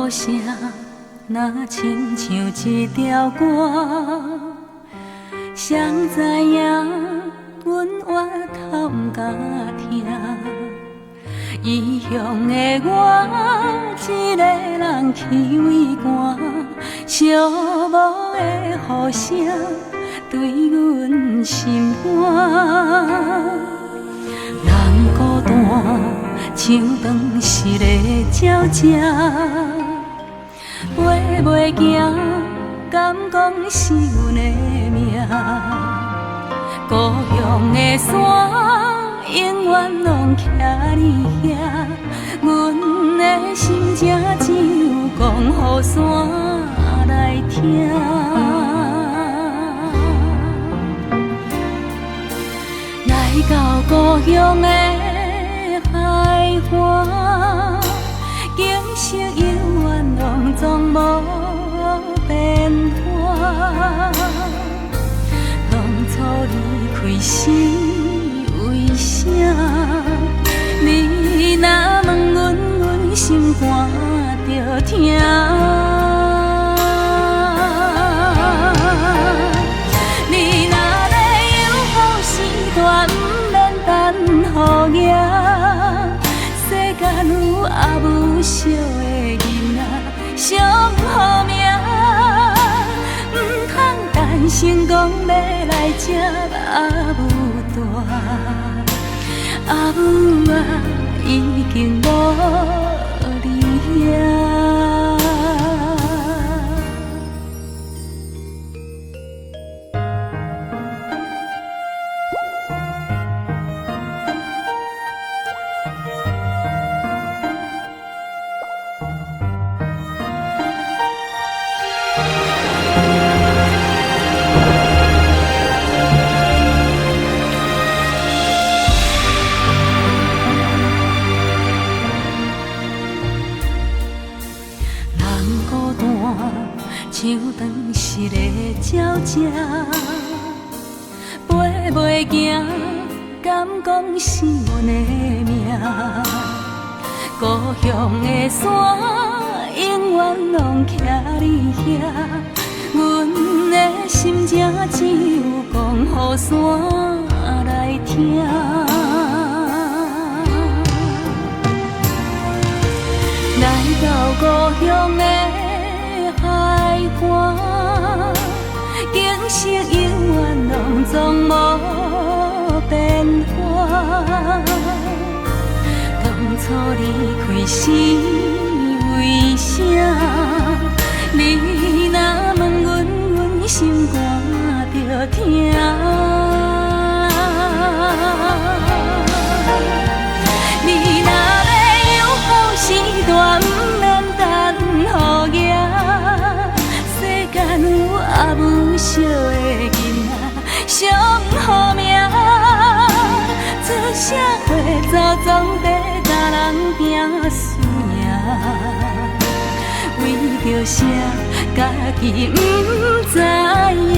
雨声，若亲像一条歌，谁知影阮活透毋敢听。异乡的我，一个人去畏寒，寂寞的雨声对阮心寒。人孤单，像长逝的鸟只，飞袂行，敢讲是阮的命。故乡的山，永远拢徛你遐，阮的心情只有讲予山来听。来到故乡的海岸，景色永远拢总无变化。当初离开时为啥？你若问阮，阮心肝着疼。你若要有好时段，不免等雨夜。世间有阿母惜的囡仔，上好命。成功要来接阿母大，阿母啊已经无你遐。像长逝的鸟只，飞袂行，敢讲是阮的命。故乡的山，永远拢徛你遐，阮的心情只有讲予山来听。来到故乡的海岸，景色永远拢总无变化。当初离开时为啥？你若问阮，阮心肝着疼。你若要有好时段，不免等雨夜。有阿母惜的囡仔，上好命。出社会早总得甲人拼输赢，为着啥家己不知影？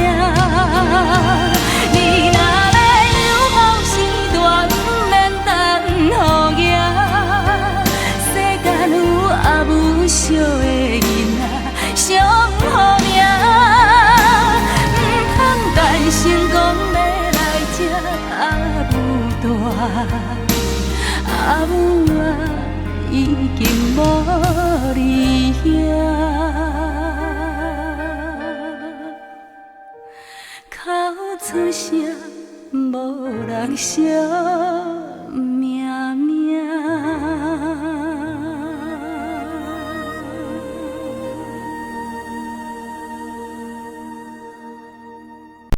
你若要有好时段，不免等雨夜。世间有阿母惜的囡仔，上好命。成功要来接阿母大，阿母啊已经无你遐，哭出声无人晓。